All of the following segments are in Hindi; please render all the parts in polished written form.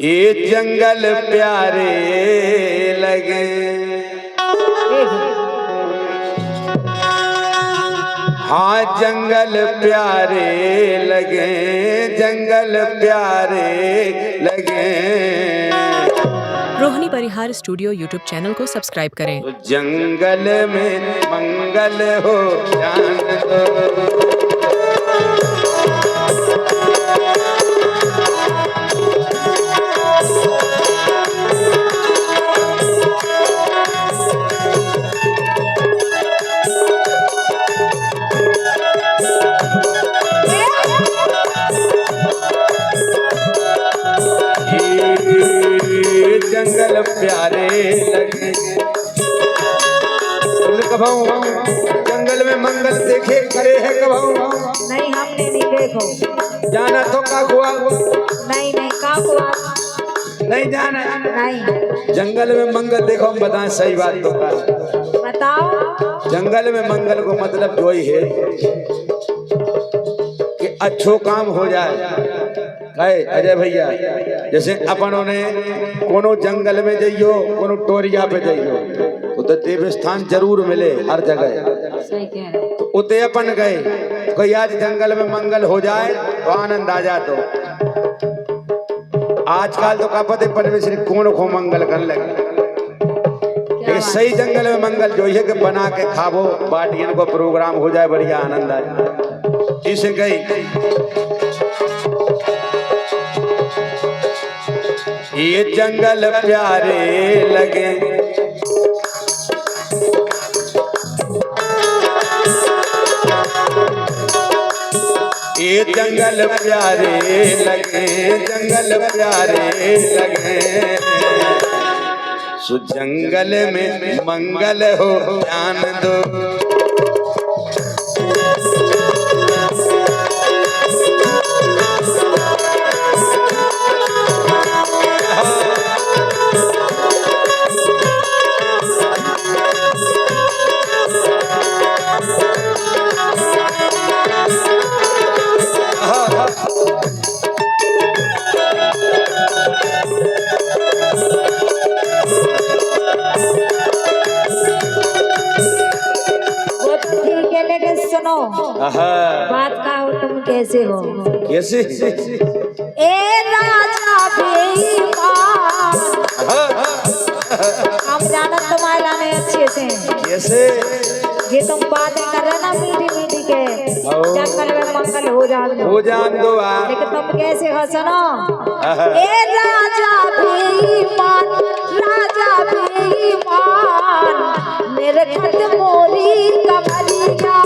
ये जंगल प्यारे लगे, हाँ जंगल प्यारे लगे, जंगल प्यारे लगे। रोहिणी परिहार स्टूडियो यूट्यूब चैनल को सब्सक्राइब करें। तो जंगल में मंगल हो जान दो, जंगल प्यारे लगे। कभाऊ जंगल में मंगल देखे करे है कभाऊ? नहीं, हमने नहीं देखो। जाना तो का हुआ? नहीं नहीं, का हुआ? नहीं जाना। नहीं। जंगल में मंगल देखो, हम बताएं सही बात तो का? बताओ। जंगल में मंगल को मतलब जो ही है कि अच्छो काम हो जाए। है अजय भैया, जैसे अपनों ने कोनो जंगल में जाइयो, कोनो टोरिया पे जाइयो तो देव स्थान जरूर मिले हर जगह। सही कह रहे। तो उते अपन गए, कोई आज जंगल में मंगल हो जाए तो आनंद आ जा। तो आजकल तो का पते परमेश्वर कौन को मंगल कर लगे। सही जंगल में मंगल जो है कि बना के खावो, बाटियन को प्रोग्राम हो जाए, बढ़िया आनंद आ जाए। इसे गई ये जंगल प्यारे लगे, ये जंगल प्यारे लगे, जंगल प्यारे लगे। सो जंगल में मंगल हो जान दो, बात का हो, तुम कैसे हो? कैसे? ए राजा बेईमान, हम जानत तुम्हारे लाने अच्छे से। कैसे? ये तुम बातें कर रहे ना मीठी मीठी के, जंगल में मंगल हो जान दो। लेकिन तुम कैसे हो? सुनो। ए राजा बेईमान, राजा बेईमान, मेरे खत मोरी कमरिया।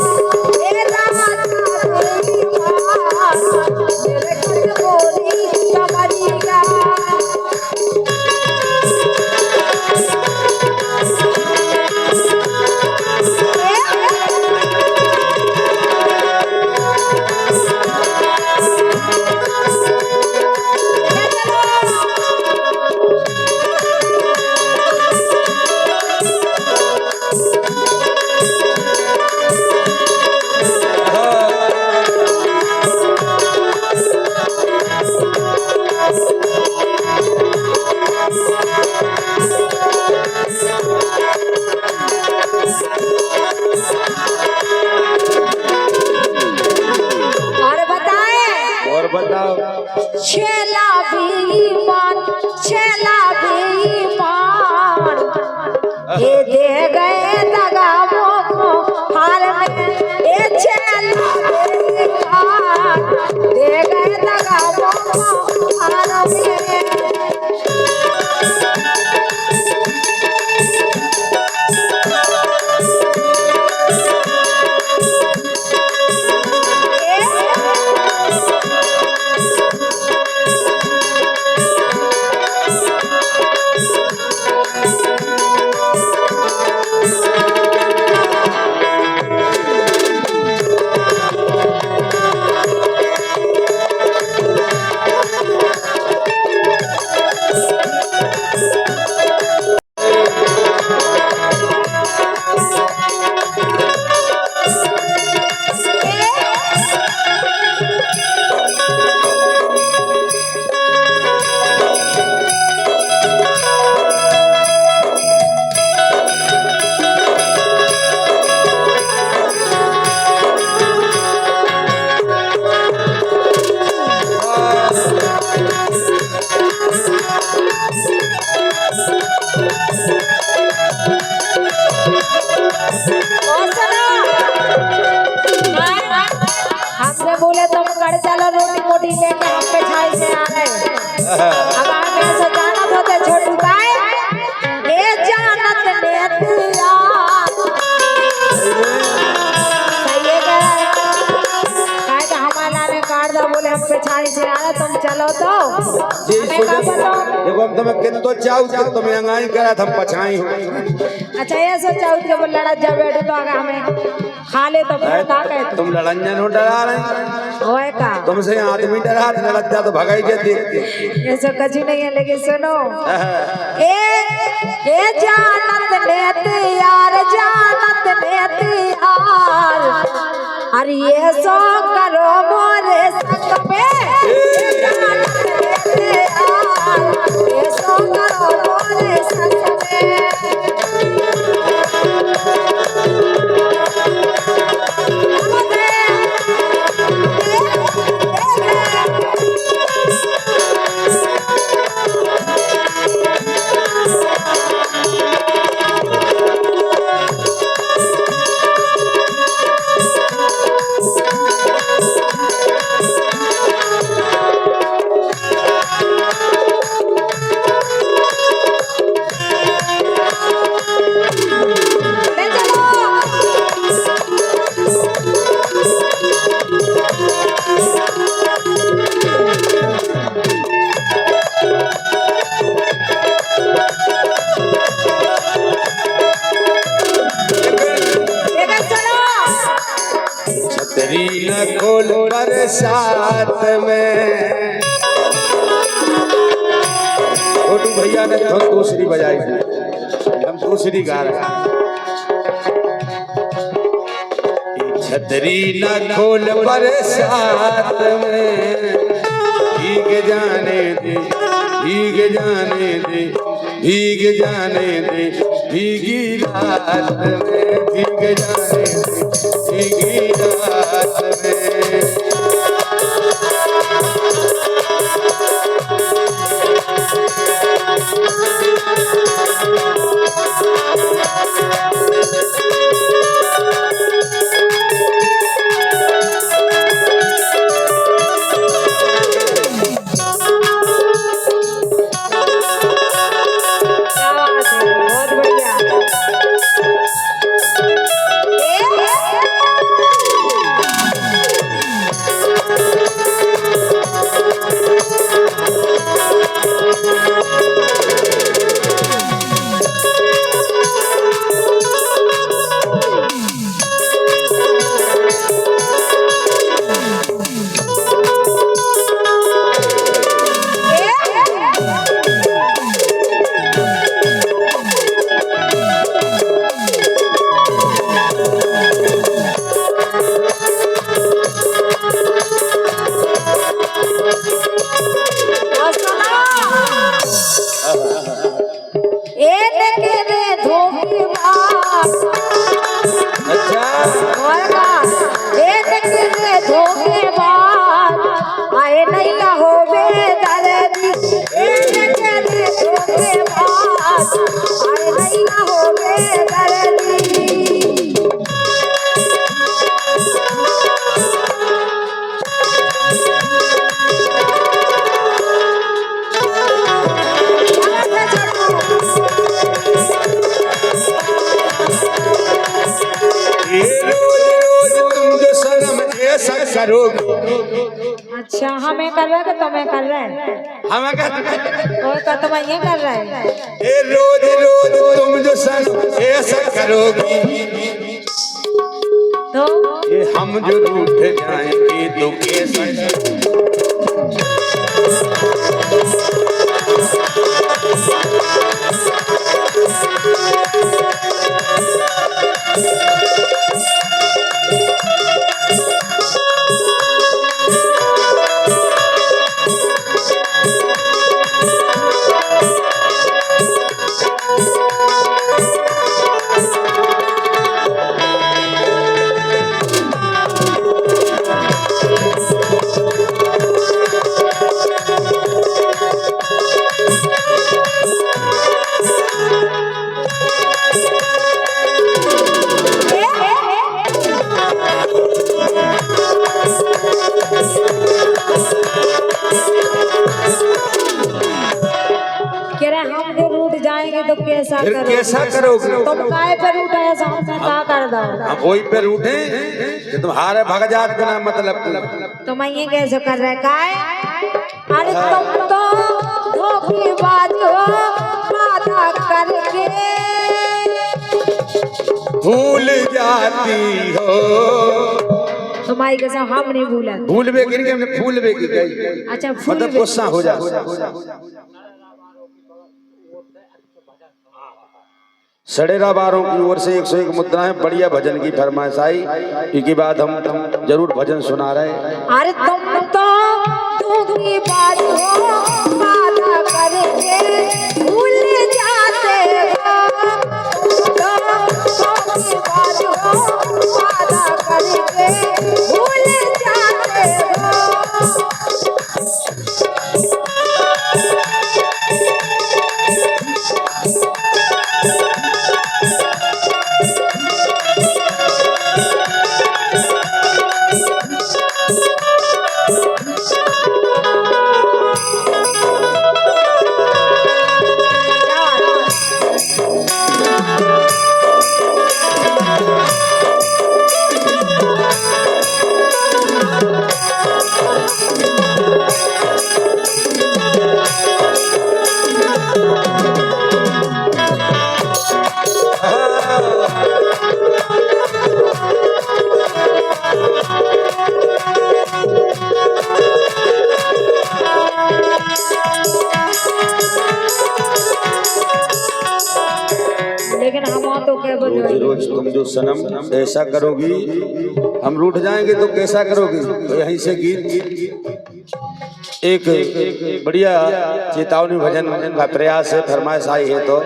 छेला बेईमान, छेला बेईमान, ये दे गए दगामों को हाल में। ये छेला बेईमान, दे गए दगामों को हाल में। गोदी लेके हम पे छाई से आ रहे। अगर मैं से जानत होते छोटू काय ए जानत लेतिया सही है काय का हमारा ने काट दो बोले हम पे छाई से आ रहे तुम चलो तो जी हमें का बोलो देखो हम तुम्हें कितो चाहू कि तुम्हें अंगाई करा हम पछाई हो। अच्छा ये सोचा कि वो लड़ा जा बैठे तो आगे हमें खा ले तो फिर का कहते तुम लड़ंजन हो डरा रहे होए का तुमसे आदमी डरा लड़ जा तो भगाई के देख ये सब कछु नहीं है लेकिन सुनो ए जानत लेते यार अरे ये सो करो मोरे संग में जानत लेते यार ये सो करो मोरे संग में खोल बरसात में छोटू भैया ने तो दूसरी बजाई हम दूसरी गा रहे हैं। छतरी न खोल बरसात में भीग जाने दे भीग जाने दे भीग जाने दे भीगी रात में भीग जाने दे भीगी रात में अच्छा हमें कर रहे कि तुम्हें कर रहे हमें कर और तो तुम ये कर रहे ए रोज रोज तुम जो संग ऐसा करोगी तो ये हम जो रूठ जाएंगे तो कैसे जाएंगे तो कैसा फिर करोगे? कैसा करोगे? तुम काय पर उठे सामने का कर दो? हम वही पे उठे कि तुम्हारे भग जात बिना मतलब तुम ये कैसे कर रहे काय? अरे तुम तो धोखेबाज हो, वादा करके भूल जाती हो। तुम्हारी कसम हम नहीं भूला। भूल बे कि नहीं, हमने भूल बे की गई। अच्छा फूल मतलब गुस्सा हो जा। सड़ेरा वारों की ओर से 101 मुद्राएं बढ़िया भजन की फरमाइश आई। इसके बाद हम जरूर भजन सुना रहे। अरे तुम तो धोखेबाज हो, वादा करके भूल जाते हो। धोखेबाज हो, वादा करके भूल जाते हो। लेकिन हम तो क्या रोज रोज तुम जो सनम ऐसा करोगी, हम रूठ जाएंगे तो कैसा करोगी? तो यहीं से गीत एक बढ़िया चेतावनी भजन का प्रयास है, फरमाइश आई है तो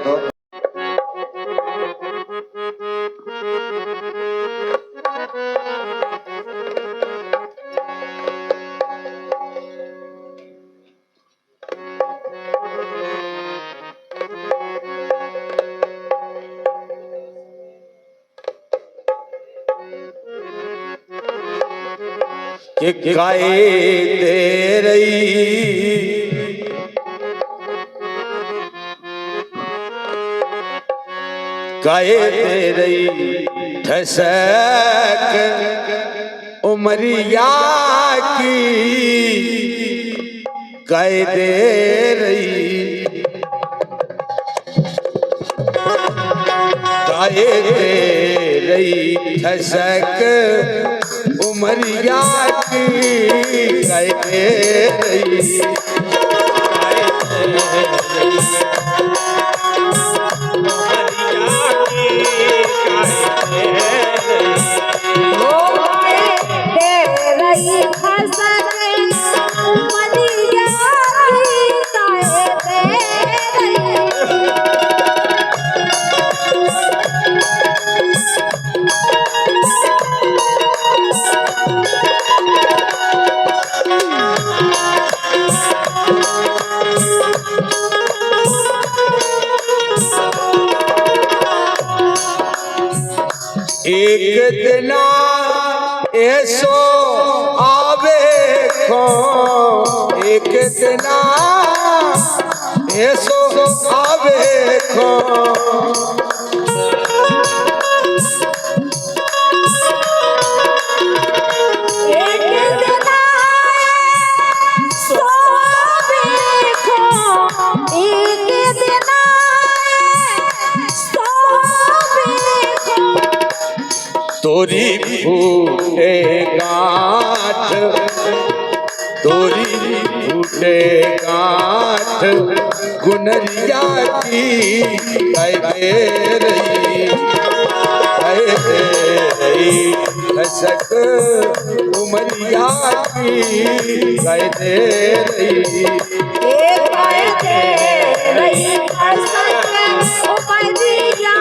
कि गाए दे रही गाए दे रही ठसक उमरिया की, गाए दे रही गाए दे रही ठसक उमरिया की, गाए दे रही एक दिन ऐसो आवे खो, एक दिन ऐसो आवे खो, तोरी फूटे गांठ, तोरी फूटे गांठ गुनरिया की, गाए दे रही खसक उमरिया की, गाए दे रही गाए दे रही खसक उमरिया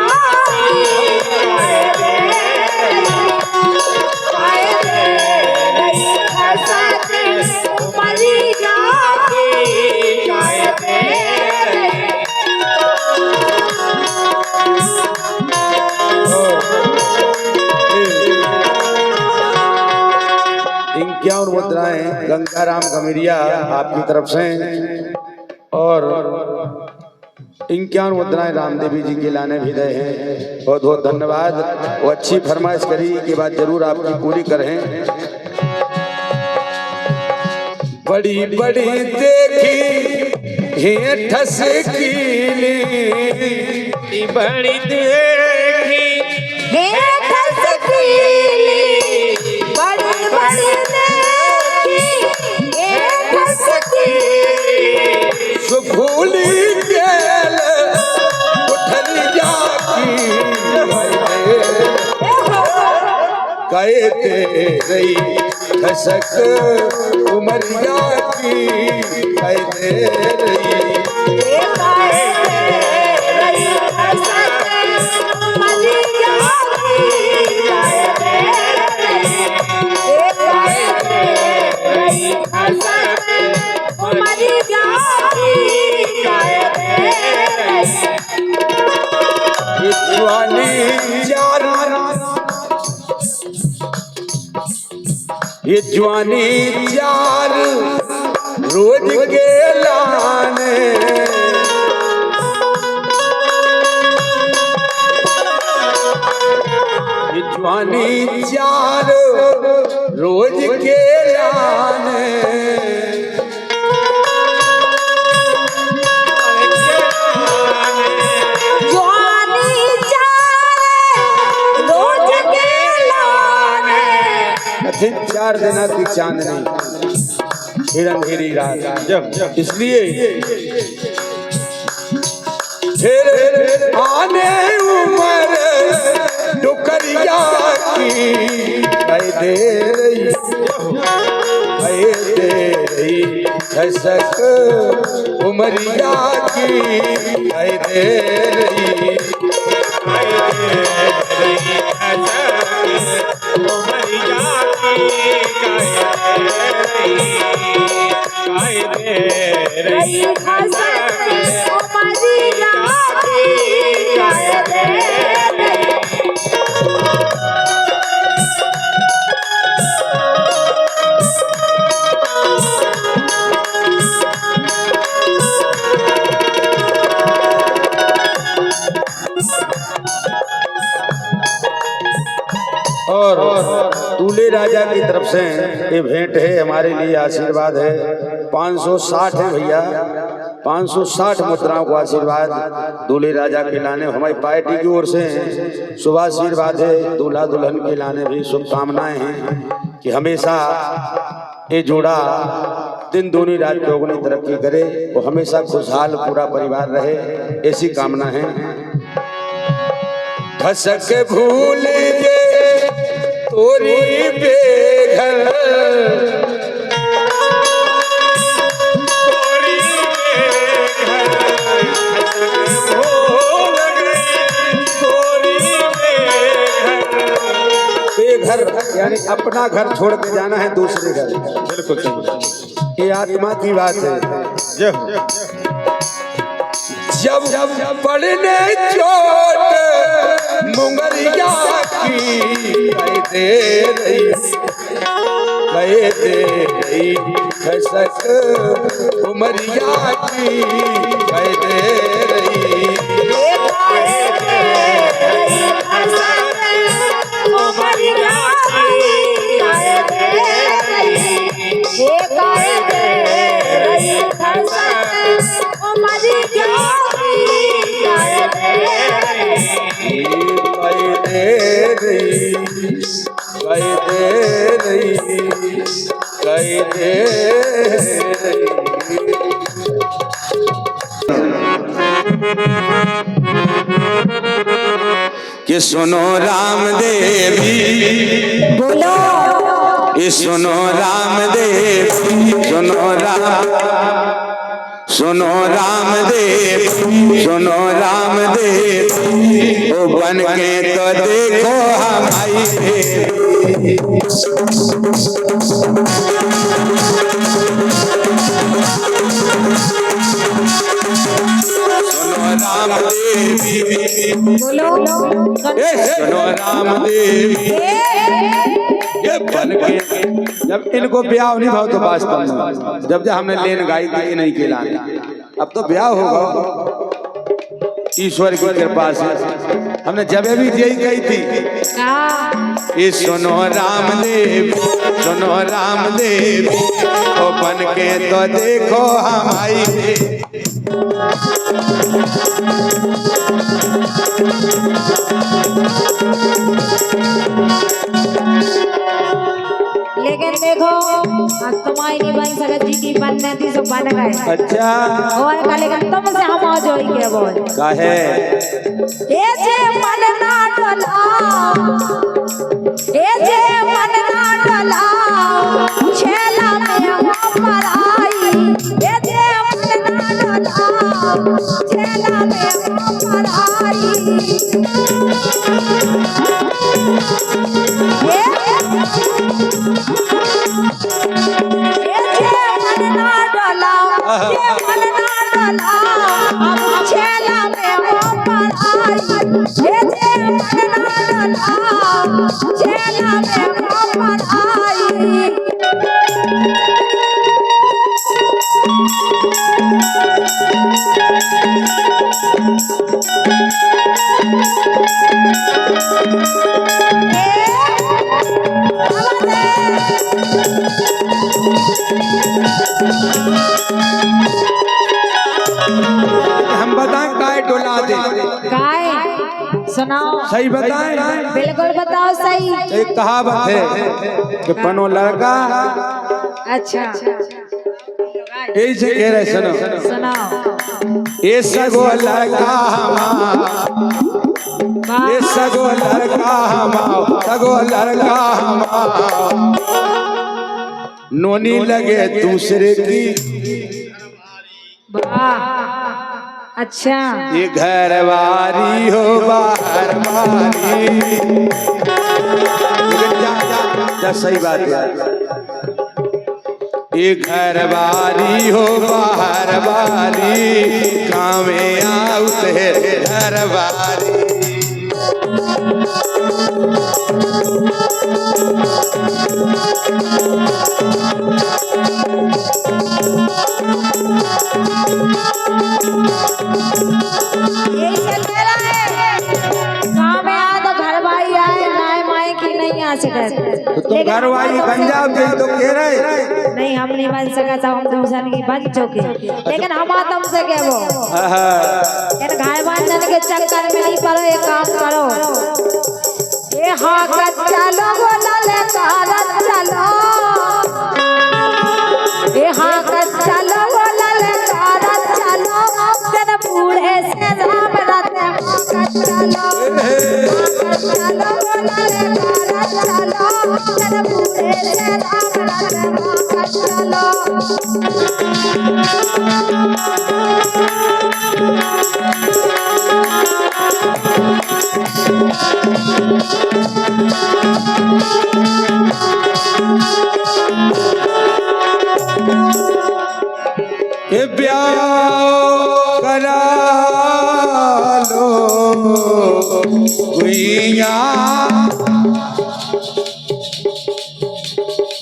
इक्यावन मुद्राएं गंगाराम गमेरिया आपकी तरफ से और 51 मुद्राएं रामदेवी जी के लाने भी गए हैं। बहुत बहुत धन्यवाद। वो अच्छी फरमाइश करी कि बात जरूर आपकी पूरी करें। बड़ी बड़ी देखी है ठसकीली, बड़ी देखी हे ठसकीली, बड़ी बड़ी देखी हे ठसकीली, सुखूली गेल उठलिया की कहे दे रही खसक उमरिया की कहे दे रही। हे काहे रही खसक उमरिया की काहे दे रही, हे काहे रही खसक उमरिया की काहे दे रही। ये जवानी चार, ये जवानी चार रोज के लाने, ये जवानी चार रोज के लाने, जवानी चार रोज के लाने, कथित 4 दिना की चांदनी फिर अंधेरी रात। इसलिए फिर आने उमर डुकरिया की कह दे रही, कह दे रही खसक उमरिया की कह दे रही। रही खसक उमरिया की काहे दे रही। और दूल्हे राजा की तरफ से ये भेंट है, हमारे लिए आशीर्वाद है। 560 है भैया, 560 मुद्राओं को आशीर्वाद दूल्हे राजा के लाने हमारी पार्टी की ओर से शुभ आशीर्वाद है। दूल्हा दुल्हन के लाने भी शुभकामनाएं हैं कि हमेशा ये जोड़ा दिन दूनी रात चौगुनी तरक्की करे, वो हमेशा खुशहाल पूरा परिवार रहे, ऐसी कामना है। खसक भूल जे तोरी बेघर, बेघर यानी अपना घर छोड़ के जाना है दूसरे घर। बिल्कुल ये आत्मा की बात है। जब पड़ने चोट मुंगरिया की कह दे रही, कह दे रही खसक उमरिया की कह दे रही। हे काहे रही खसक उमरिया की काहे दे रही, हे काहे रही खसक उमरिया की काहे दे रही। कह दे रही, कह दे रही, कह दे रही। कि सुनो रामदेवी बोलो, ये सुनो रामदेव, सुनो रामदेव, सुनो रामदेव, ओ बन के तो देखो हमारी सुनो रामदेवी, बोलो, सुनो रामदेवी, ये बन के जब इनको ब्याह नहीं भाव तो वास्तव में जब हमने लेन गाई थी नहीं खिलाने, अब तो ब्याह होगा। ईश्वर की कृपा से हमने जब भी यही कही थी, ये सुनो रामदेव, सुनो रामदेव, ओ बन के तो देखो हम आई। लेकिन देखो आज तुम्हारी नहीं बन सकत जी की बनने थी सो बन गए। अच्छा और का लेकिन तुमसे हम आ जोई के बोल काहे ए जे मन ना डोला, ए जे मन ना डोला, छेला में हम पराई, ए जे मन ना डोला, छेला में हम पराई। हम बताएं काय डोला दे, काय सुनाओ, सही बताएं। बिल्कुल बताओ सही। एक कहावत है कि पनो लड़का, अच्छा यही से कह रहे सुनो, सुनाओ। ये सगो लड़का हमारा, ये सगो लड़का हमारा, सगो लड़का हमारा, नोनी लगे दूसरे की, वाह अच्छा। ये घरवारी हो बाहर वारी, जा सही बात है। ये घरवारी हो बाहर वाली, काम आउत है घरवारी। यही चल रहा है। गाँव में आ तो घर भाई आए, नाय माए की नहीं आ सके। तो तुम घरवारी बन जाओ तो कह रहे नहीं, हम नहीं बन सका था, हम दूसरे की बन चुके। लेकिन हम तुमसे के वो इन घाय बांधन के चक्कर में नहीं पड़ो। एक काम करो, ये हाँ चलो बोला ले कारत चलो, ये हाँ चलो बोला ले कारत चलो, तेन बूढ़े से राम रते चलो, चलो बोला ले कारत चलो, तेन बूढ़े से राम रते चलो। ये ब्याह करा लो गुइया,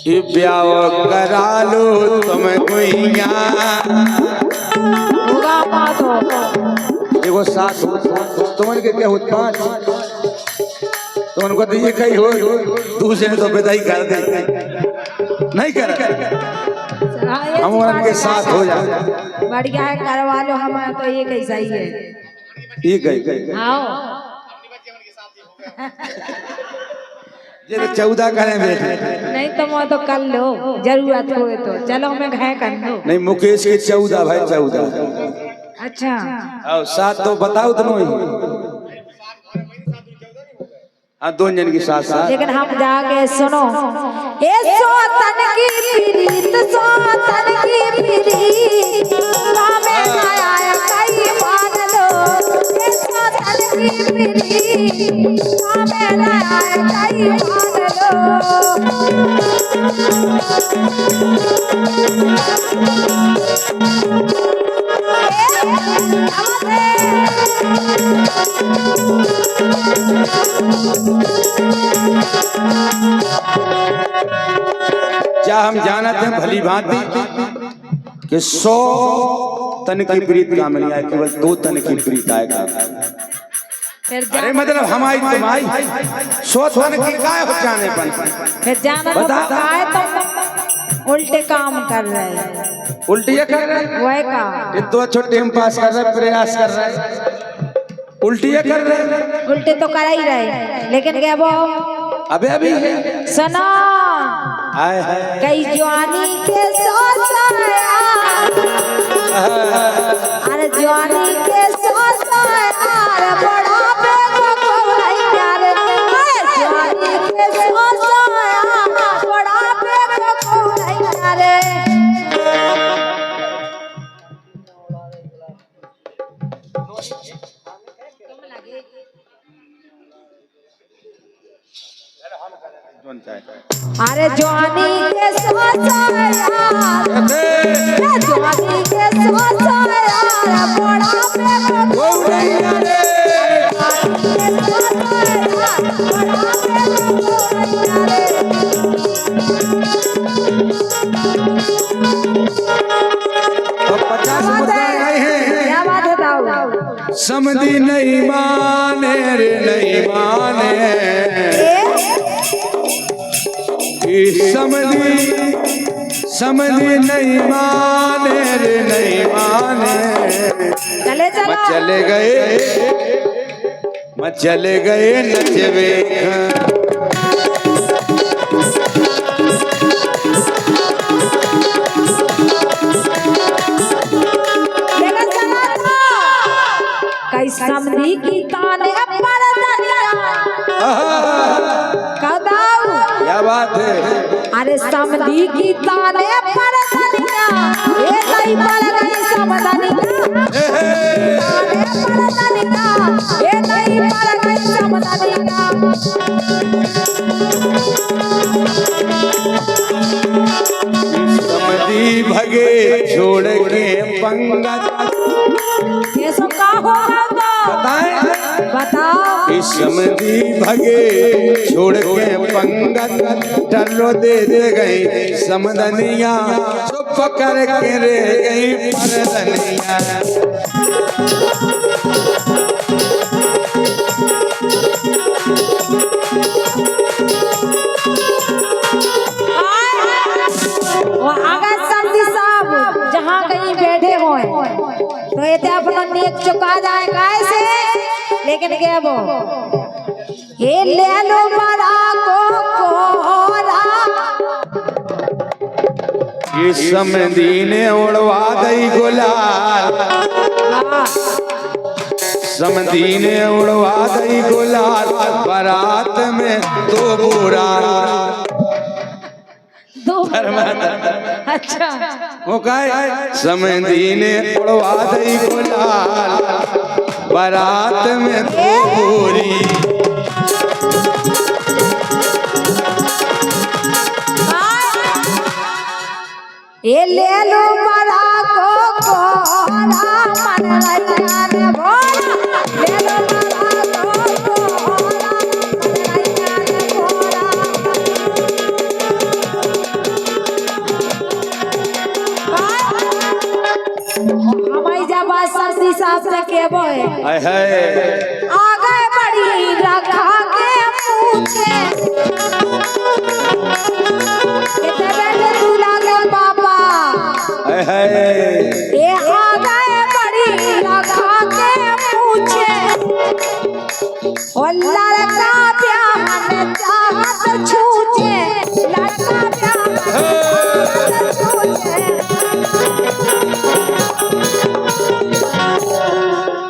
ये ब्याह करा लो तुम गुइया। एगो सास तुमन के क्या होता तो उनको तो ये कही हो, दूसरे तो विदाई कर दे, नहीं कर हम उनके साथ हो जाए। बढ़िया है, करवा लो। हमारा तो ये कैसा ही है, ये गई आओ ये 14 करें बेटे, नहीं तो मैं तो कर लो, जरूरत हो तो चलो मैं घाय कर लो। नहीं मुकेश के 14 भाई 14। अच्छा और 7 तो बताओ तुम ही। हाँ 2 जन की साथ साथ। लेकिन हम जाके सुनो, ए सोतन की प्रीत, सोतन की प्रीत, में आया कई मान लो। ए सोतन की प्रीत, में आया कई मान लो। क्या हम जानते हैं भली भांति कि 100 तन की प्रीत काम नहीं आए, केवल 2 तन की प्रीत आएगा। फिर अरे मतलब हमारी तुम्हारी 100 तन की काय हो जाने पर फिर जाना बता। तो आए तो उल्टे काम कर रहे हैं। उल्टी कर रहे हैं, वही का ये तो अच्छो टाइम पास कर रहे, प्रयास कर रहे, उल्टी कर रहे, उल्टे तो कर ही रहे, लेकिन क्या वो अबे अभी सुनो आए है कई जवानी के अरे जवानी के बड़ा अरे जवानी के जवानी के क्या बात है समझी नहीं माने रे नहीं माने, समझी नहीं माने रे नहीं माने। चले गए नचवे कई समझी की ताने पर क्या बात है। अरे समझी की ताने पर ये नहीं पड़ गई समझनिया, ये नहीं पड़ गई समझनिया। समझी भगे छोड़ के पंगत, ये सब का होगा बताओ। समझी भगे छोड़ के पंगत, टल्लो दे गई समदनिया, चुप कर के रे गई परदनिया। अगर समझी साहब जहाँ कहीं बैठे हो तो ये अपना नेक चुका जाए कैसे, लेकिन क्या वो ये ले लो बड़ा कोरा, ये समधी ने उड़वा दई गुलाल, समधी ने उड़वा दई गुलाल, बारात में 2 बुरा अच्छा वो कहे समधी ने उड़वा दई गुलाल, बारात में 2 बुरी। ये ले लो बड़ा कोरा मन लैया रे भोला, ले लो बड़ा कोरा मन लैया रे भोला। हमारी जब सर्दी साहब से के बोए आगे बड़ी रखा के पूछे ये आगे बड़ी लगा के पूछे, और लड़का प्यार चाहत छूचे, लड़का प्यार छूचे।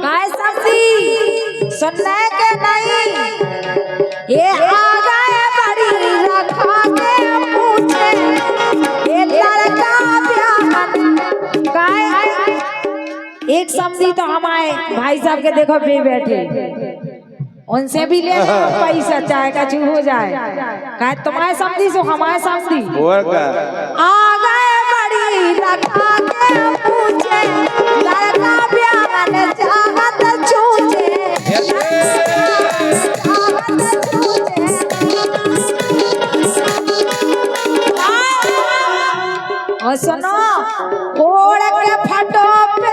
काय सब्जी सुनने के नहीं, ये आगे बड़ी लगा के पूछे, ये लड़का एक समझी तो हमारे भाई साहब के देखो भी बैठे, उनसे भी ले पैसा चाहे का चू हो जाए, कहे तुम्हारे समझी सो हमारे समझी आ गए बड़ी लगा के पूछे, लड़का प्यार चाहत छूचे, और सुनो ओढ़ के फटो पे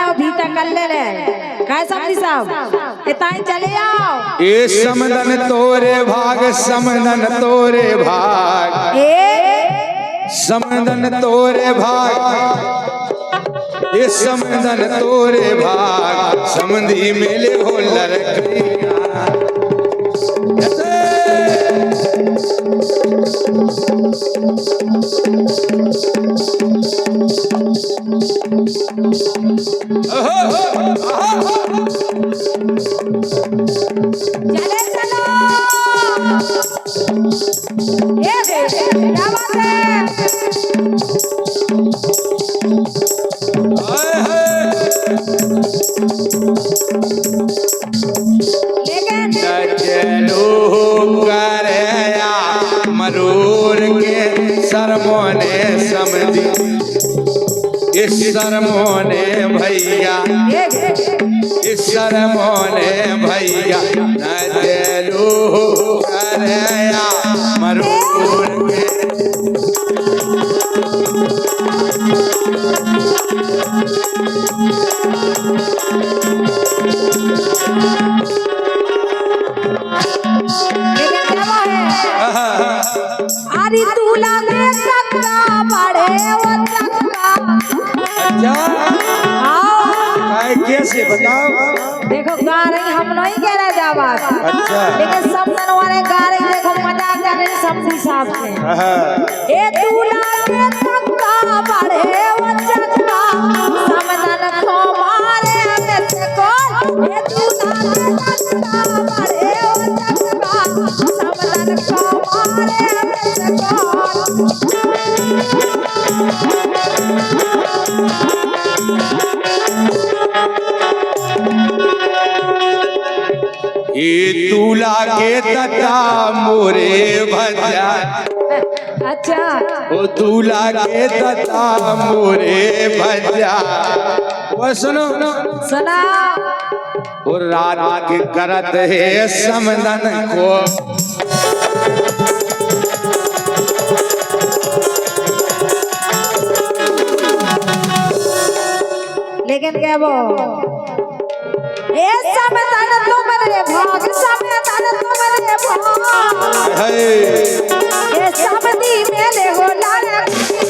जाओ भीतर कर ले रे काय समझी साहब इतना ही चले आओ ए समदन तोरे भाग समदन तोरे भाग ए समदन तोरे भाग ये समदन तोरे भाग समधी मेले हो लड़कियां चले चलो ये क्या बात है लेकिन चलो करया मरूर के सरमोने समझी इस सरमोने भैया इस सरमोने भैया न चलो करया मरूर के अरे तू लागे चक्का बड़े वो चक्का काय कैसे बताओ देखो गा रही हम नहीं कह रहे जावा अच्छा लेकिन सब वाले गा रही देखो मजा कर रही सबसे साफ से ए तू लागे चक्का बड़े वो चक्का समदन को मारे में से कौन ए तू लागे चक्का बड़े वो चक्का समदन को मारे में से कौन ये तूला के तता मोरे भजा अच्छा ओ दूल्हा के तता मोरे भजा वो सुनो सुना और रात के करत है समदन को लेकिन क्या वो ए समदन तुमरे भाग समदन तुमरे भाग है ए समदी मेले हो लागे